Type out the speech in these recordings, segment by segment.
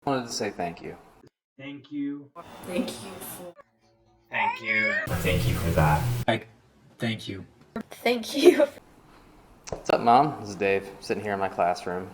Wanted to say thank you. Thank you. Thank you for. Thank you. Thank you for that. Thank you. Thank you. What's up, Mom? This is Dave, sitting here in my classroom.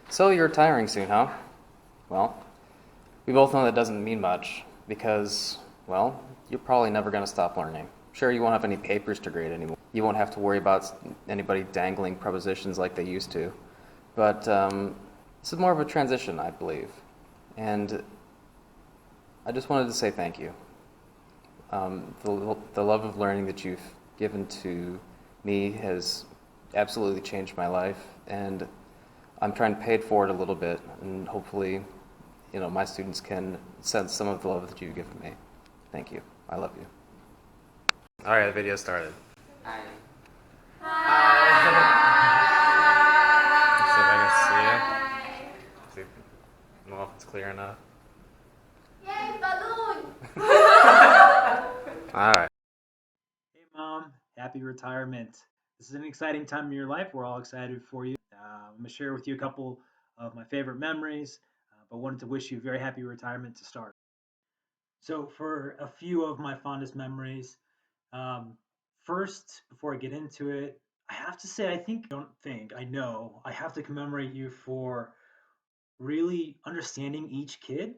So you're retiring soon, huh? Well, we both know that doesn't mean much because, well, you're probably never going to stop learning. Sure, you won't have any papers to grade anymore. You won't have to worry about anybody dangling prepositions like they used to. But this is more of a transition, I believe. And I just wanted to say thank you. The love of learning that you've given to me has absolutely changed my life, and I'm trying to pay it forward a little bit, and hopefully, my students can sense some of the love that you've given me. Thank you. I love you. All right, the video started. Hi. Let's see if I can see it. See if, well, if it's clear enough. Yay, balloon! All right. Hey, Mom. Happy retirement. This is an exciting time in your life. We're all excited for you. I'm going to share with you a couple of my favorite memories, but wanted to wish you a very happy retirement to start. So, for a few of my fondest memories, um, first, before I get into it, I have to say, I know, I have to commemorate you for really understanding each kid,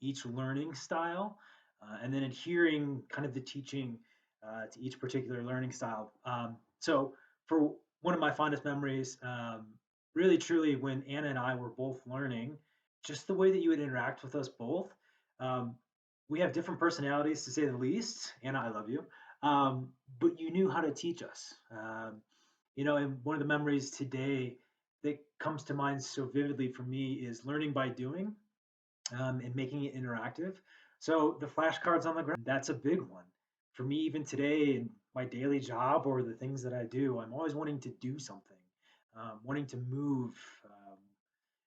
each learning style, and then adhering kind of the teaching to each particular learning style. So, for one of my fondest memories, really truly, when Anna and I were both learning, just the way that you would interact with us both. Um, we have different personalities, to say the least. Anna, I love you. But you knew how to teach us. And one of the memories today that comes to mind so vividly for me is learning by doing, and making it interactive. So the flashcards on the ground, that's a big one. For me, even today in my daily job or the things that I do, I'm always wanting to do something, wanting to move.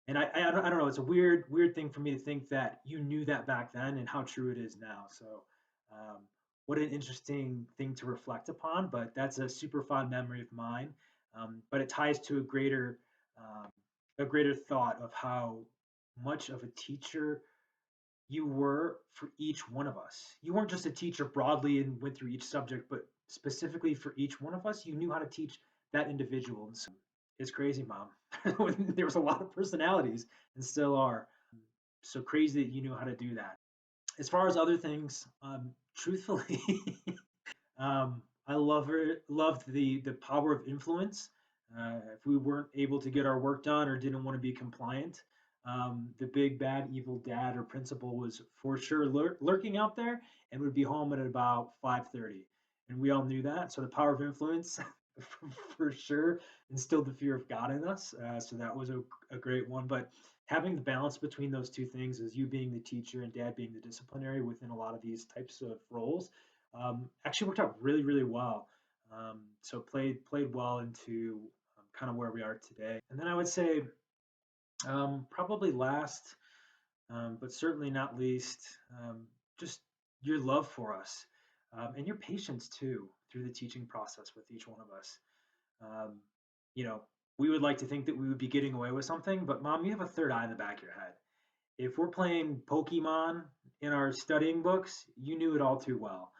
And I don't know, it's a weird thing for me to think that you knew that back then and how true it is now. So um, what an interesting thing to reflect upon, but that's a super fond memory of mine. But it ties to um, a greater thought of how much of a teacher you were for each one of us. You weren't just a teacher broadly and went through each subject, but specifically for each one of us, you knew how to teach that individual. And so it's crazy, Mom. There was a lot of personalities and still are. So crazy that you knew how to do that. As far as other things, truthfully, I loved the power of influence. If we weren't able to get our work done or didn't want to be compliant, the big bad evil dad or principal was for sure lurking out there and would be home at about 5:30, and we all knew that. So the power of influence, for sure, instilled the fear of God in us. So that was a great one. But having the balance between those two things, as you being the teacher and dad being the disciplinary within a lot of these types of roles, actually worked out really, really well. So played well into kind of where we are today. And then I would say, probably last, but certainly not least, just your love for us, and your patience too through the teaching process with each one of us. Um, you know, we would like to think that we would be getting away with something, but Mom, you have a third eye in the back of your head. If we're playing Pokemon in our studying books, you knew it all too well.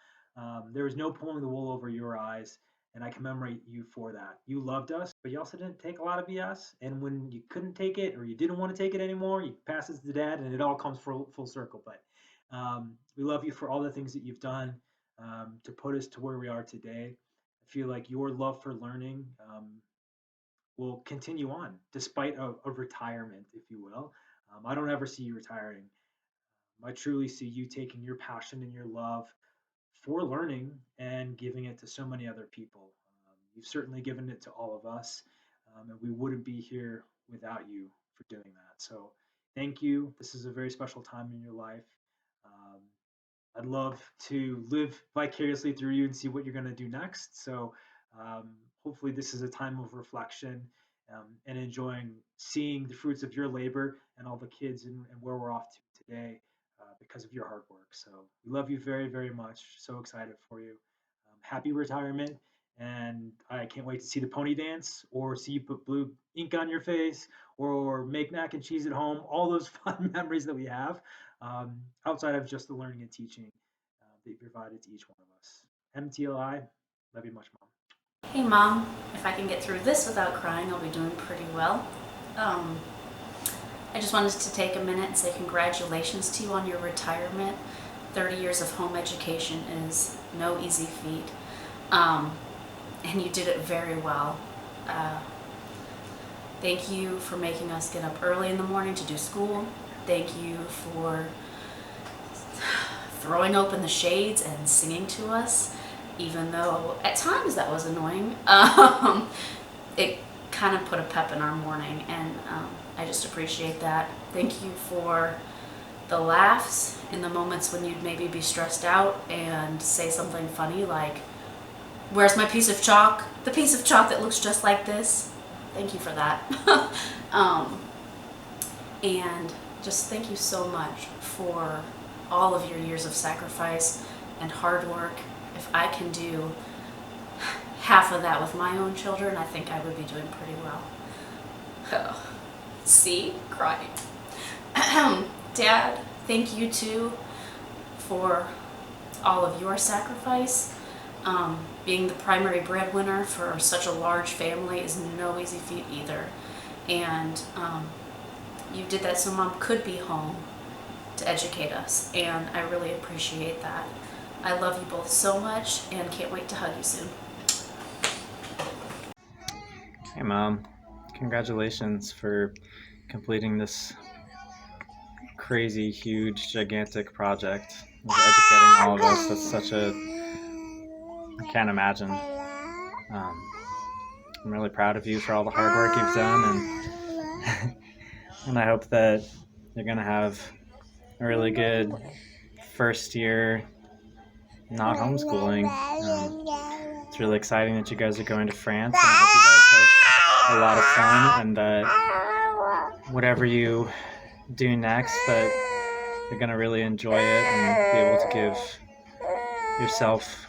There was no pulling the wool over your eyes, and I commemorate you for that. You loved us, but you also didn't take a lot of BS. And when you couldn't take it or you didn't want to take it anymore, you pass it to dad, and it all comes full circle. But we love you for all the things that you've done, to put us to where we are today. I feel like your love for learning, will continue on despite a retirement, if you will. I don't ever see you retiring. I truly see you taking your passion and your love for learning and giving it to so many other people. You've certainly given it to all of us, and we wouldn't be here without you for doing that. So thank you. This is a very special time in your life. Um, I'd love to live vicariously through you and see what you're going to do next. So hopefully, this is a time of reflection, and enjoying seeing the fruits of your labor and all the kids and where we're off to today, because of your hard work. So we love you very, very much. So excited for you. Happy retirement. And I can't wait to see the pony dance or see you put blue ink on your face or make mac and cheese at home. All those fun memories that we have outside of just the learning and teaching that you provided to each one of us. MTLI, love you much, Mom. Hey Mom, if I can get through this without crying, I'll be doing pretty well. I just wanted to take a minute and say congratulations to you on your retirement. 30 years of home education is no easy feat. And you did it very well. Thank you for making us get up early in the morning to do school. Thank you for throwing open the shades and singing to us, even though at times that was annoying. It kind of put a pep in our morning, and I just appreciate that. Thank you for the laughs in the moments when you'd maybe be stressed out and say something funny like, "Where's my piece of chalk? The piece of chalk that looks just like this." Thank you for that. And just thank you so much for all of your years of sacrifice and hard work. If I can do half of that with my own children, I think I would be doing pretty well. Oh, see? Crying. Dad, thank you too for all of your sacrifice. Being the primary breadwinner for such a large family is no easy feat either. And you did that so Mom could be home to educate us, and I really appreciate that. I love you both so much and can't wait to hug you soon. Hey Mom, congratulations for completing this crazy, huge, gigantic project of educating all of us. That's such a, I can't imagine. I'm really proud of you for all the hard work you've done, and and I hope that you're gonna have a really good first year not homeschooling. It's really exciting that you guys are going to France, and I hope you guys have a lot of fun, and that whatever you do next, that you're gonna really enjoy it and be able to give yourself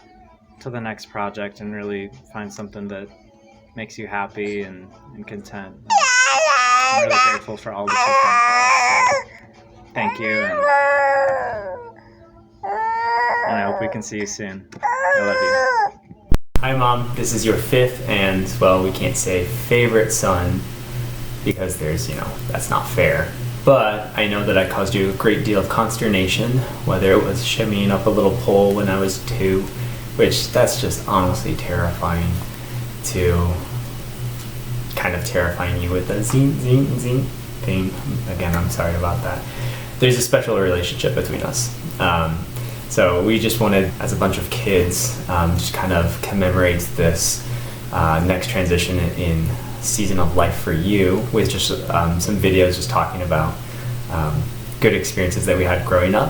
to the next project and really find something that makes you happy and content. I'm really grateful for all that you've done for us. So thank you, and I hope we can see you soon. I love you. Hi Mom, this is your fifth and, well, we can't say favorite son because there's, that's not fair. But I know that I caused you a great deal of consternation, whether it was shimmying up a little pole when I was 2, which that's just honestly terrifying, to kind of terrifying you with the zing, zing, zing thing. Again, I'm sorry about that. There's a special relationship between us. So we just wanted, as a bunch of kids, just kind of commemorate this next transition in season of life for you with just some videos just talking about good experiences that we had growing up,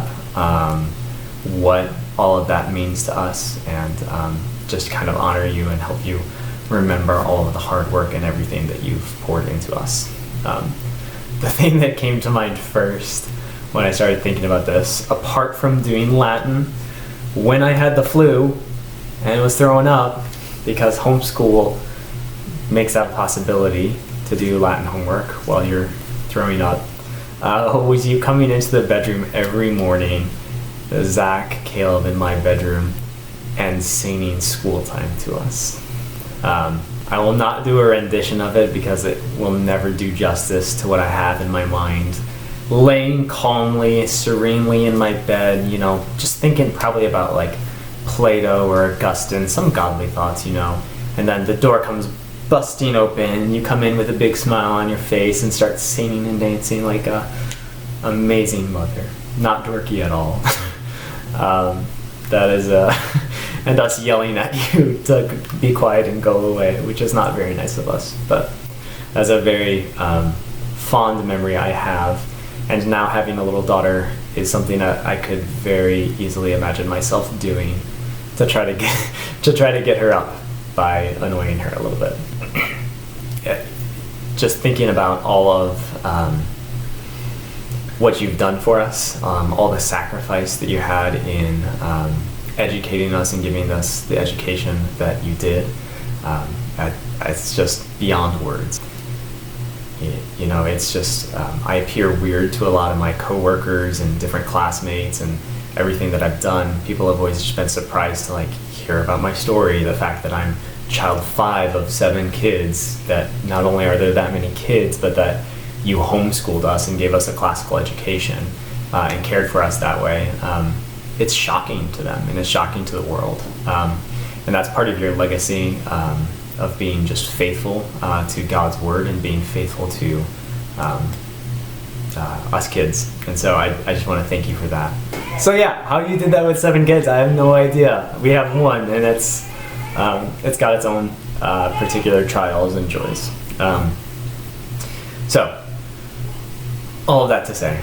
what all of that means to us, and just kind of honor you and help you remember all of the hard work and everything that you've poured into us. The thing that came to mind first when I started thinking about this, apart from doing Latin, when I had the flu and was throwing up, because homeschool makes that a possibility to do Latin homework while you're throwing up, was you coming into the bedroom every morning, Zach, Caleb in my bedroom, and singing school time to us. I will not do a rendition of it because it will never do justice to what I have in my mind. Laying calmly, serenely in my bed, just thinking probably about like Plato or Augustine, some godly thoughts, and then the door comes busting open and you come in with a big smile on your face and start singing and dancing like a amazing mother. Not dorky at all. That is and us yelling at you to be quiet and go away, which is not very nice of us, but that's a very fond memory I have. And now having a little daughter is something that I could very easily imagine myself doing to try to get her up by annoying her a little bit. Yeah. Just thinking about all of what you've done for us, all the sacrifice that you had in educating us and giving us the education that you did, It's just beyond words. You know, it's just, I appear weird to a lot of my coworkers and different classmates, and everything that I've done. People have always just been surprised to like hear about my story, the fact that I'm child 5 of 7 kids, that not only are there that many kids, but that you homeschooled us and gave us a classical education and cared for us that way. It's shocking to them, and it's shocking to the world. And that's part of your legacy of being just faithful to God's word and being faithful to us kids. And so I just want to thank you for that. So yeah, how you did that with 7 kids, I have no idea. We have 1, and it's got its own particular trials and joys. So all of that to say,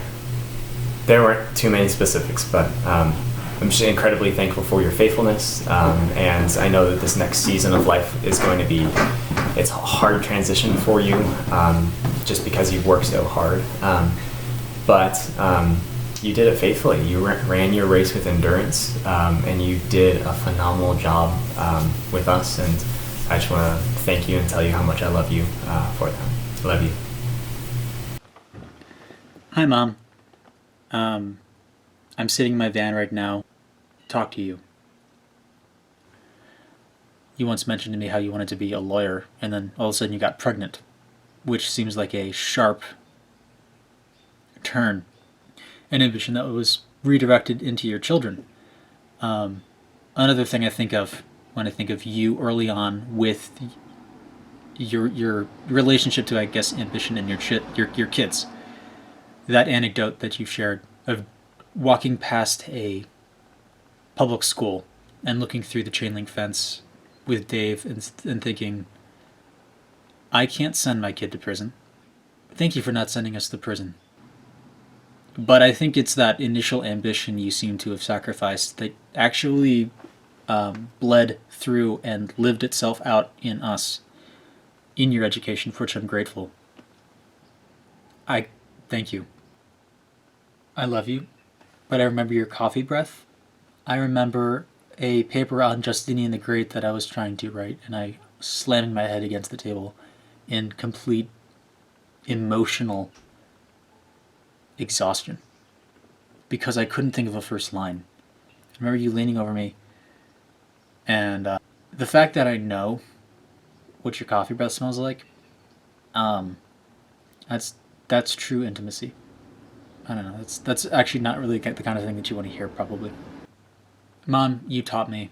there weren't too many specifics, but I'm just incredibly thankful for your faithfulness, and I know that this next season of life is going to be, it's a hard transition for you, just because you've worked so hard, but you did it faithfully. You ran your race with endurance, and you did a phenomenal job with us, and I just want to thank you and tell you how much I love you for that. I love you. Hi, Mom. I'm sitting in my van right now. Talk to you. You once mentioned to me how you wanted to be a lawyer, and then all of a sudden you got pregnant, which seems like a sharp turn, an ambition that was redirected into your children. Another thing I think of when I think of you early on with your relationship to, I guess, ambition and your kids. That anecdote that you shared of walking past a public school and looking through the chain link fence with Dave and thinking, I can't send my kid to prison. Thank you for not sending us to prison. But I think it's that initial ambition you seem to have sacrificed that actually bled through and lived itself out in us, in your education, for which I'm grateful. I thank you. I love you, but I remember your coffee breath. I remember a paper on Justinian the Great that I was trying to write, and I slamming my head against the table in complete emotional exhaustion because I couldn't think of a first line. I remember you leaning over me, and the fact that I know what your coffee breath smells like, that's true intimacy. I don't know, that's actually not really the kind of thing that you want to hear, probably. Mom, you taught me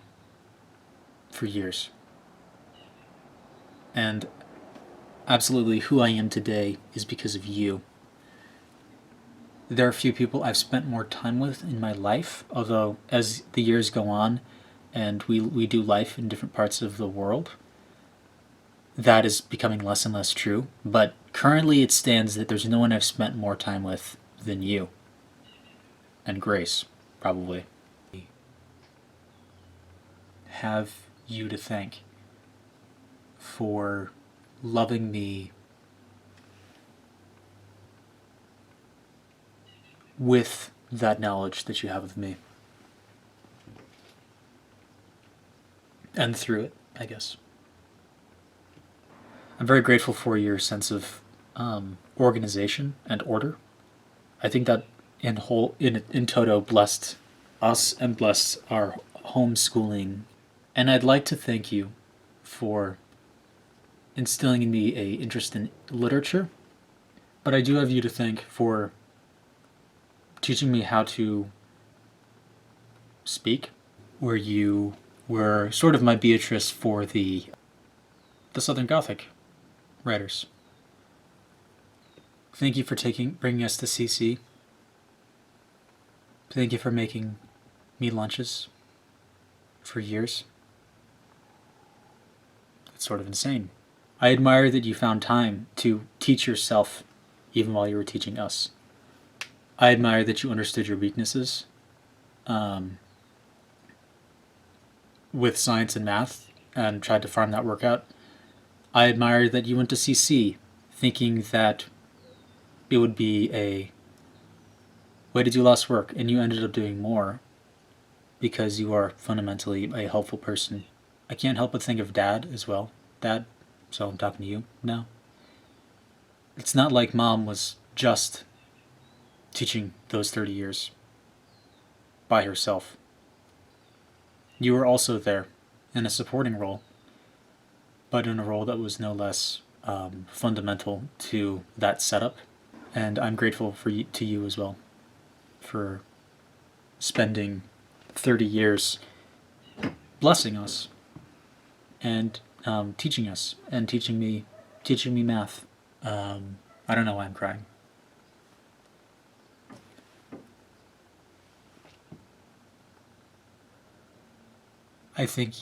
for years. And absolutely who I am today is because of you. There are a few people I've spent more time with in my life, although as the years go on and we do life in different parts of the world, that is becoming less and less true. But currently it stands that there's no one I've spent more time with than you. And Grace, probably. Have you to thank for loving me with that knowledge that you have of me. And through it, I guess. I'm very grateful for your sense of organization and order. I think that in toto blessed us and blessed our homeschooling. And I'd like to thank you for instilling in me an interest in literature. But I do have you to thank for teaching me how to speak, where you were sort of my Beatrice for the Southern Gothic writers. Thank you for bringing us to CC. Thank you for making me lunches for years. It's sort of insane. I admire that you found time to teach yourself even while you were teaching us. I admire that you understood your weaknesses with science and math and tried to farm that work out. I admire that you went to CC thinking that it would be a way to do less work, and you ended up doing more because you are fundamentally a helpful person. I can't help but think of Dad as well, Dad, so I'm talking to you now. It's not like Mom was just teaching those 30 years by herself. You were also there in a supporting role, but in a role that was no less fundamental to that setup. And I'm grateful to you as well for spending 30 years blessing us and teaching us and teaching me math. I don't know why I'm crying. I think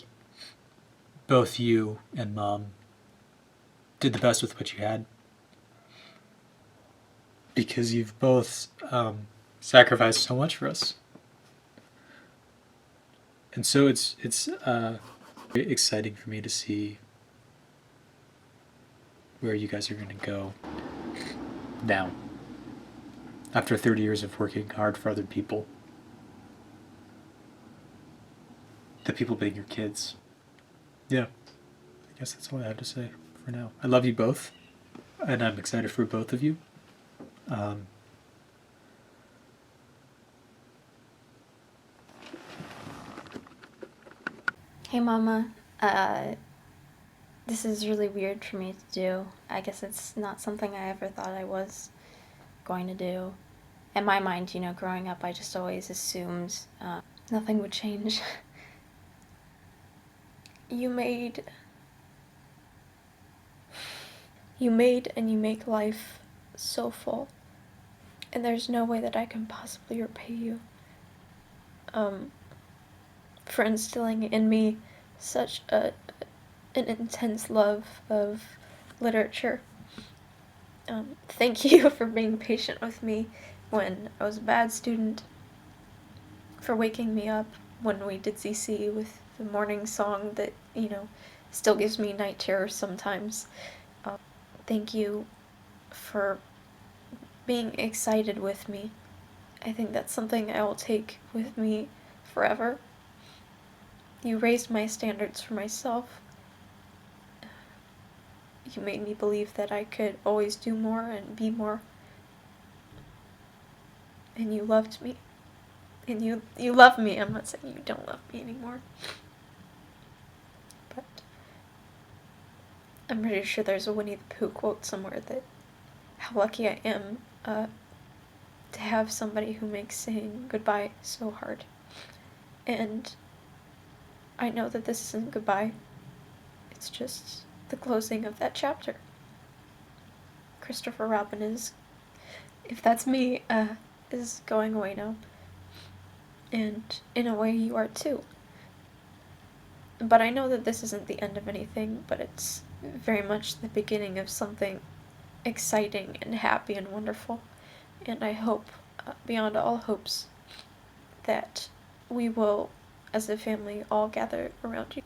both you and Mom did the best with what you had, because you've both sacrificed so much for us. And so it's very exciting for me to see where you guys are going to go now, after 30 years of working hard for other people. The people being your kids. Yeah, I guess that's all I have to say for now. I love you both, and I'm excited for both of you. Hey, Mama. This is really weird for me to do. I guess it's not something I ever thought I was going to do. In my mind, growing up, I just always assumed nothing would change. You made and you make life so full, and there's no way that I can possibly repay you for instilling in me such an intense love of literature. Thank you for being patient with me when I was a bad student, for waking me up when we did CC with the morning song that, still gives me night terrors sometimes. Thank you for being excited with me. I think that's something I will take with me forever. You raised my standards for myself. You made me believe that I could always do more and be more. And you loved me. And you love me. I'm not saying you don't love me anymore. But I'm pretty sure there's a Winnie the Pooh quote somewhere that how lucky I am to have somebody who makes saying goodbye so hard. And I know that this isn't goodbye. It's just the closing of that chapter. Christopher Robin is, if that's me, is going away now. And in a way you are too. But I know that this isn't the end of anything, but it's very much the beginning of something exciting and happy and wonderful. And I hope, beyond all hopes, that we will, as a family, all gather around you.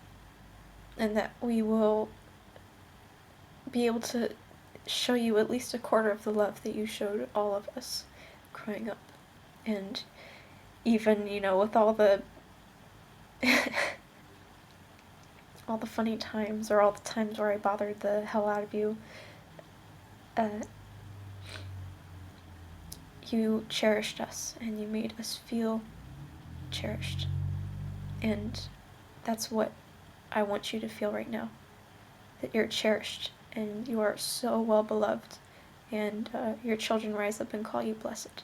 And that we will be able to show you at least a quarter of the love that you showed all of us growing up. And even, with all the all the funny times, or all the times where I bothered the hell out of you, you cherished us, and you made us feel cherished. And that's what I want you to feel right now. That you're cherished, and you are so well beloved, and your children rise up and call you blessed.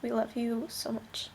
We love you so much.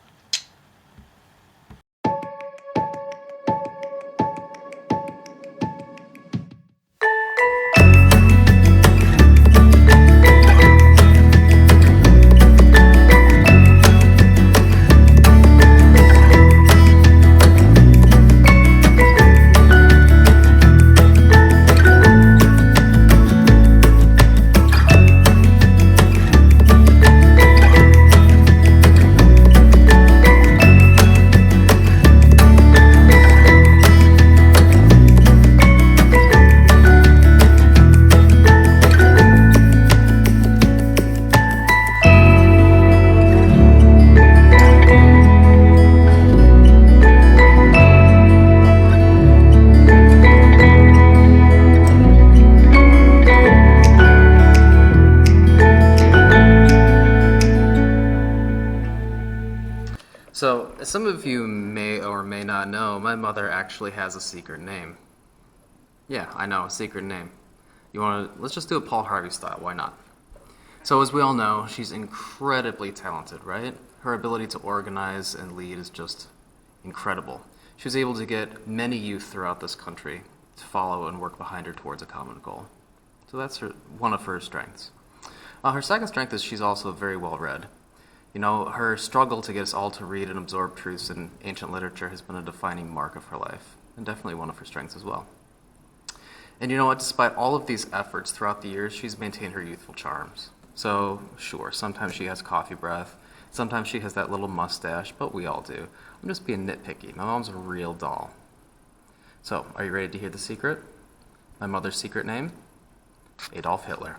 as some of you may or may not know, my mother actually has a secret name. Yeah, I know, a secret name. Let's just do it Paul Harvey style, why not? So as we all know, she's incredibly talented, right? Her ability to organize and lead is just incredible. She was able to get many youth throughout this country to follow and work behind her towards a common goal. So that's one of her strengths. Her second strength is she's also very well read. You know, her struggle to get us all to read and absorb truths in ancient literature has been a defining mark of her life, and definitely one of her strengths as well. And you know what, despite all of these efforts throughout the years, she's maintained her youthful charms. So, sure, sometimes she has coffee breath, sometimes she has that little mustache, but we all do. I'm just being nitpicky. My mom's a real doll. So, are you ready to hear the secret? My mother's secret name? Adolf Hitler.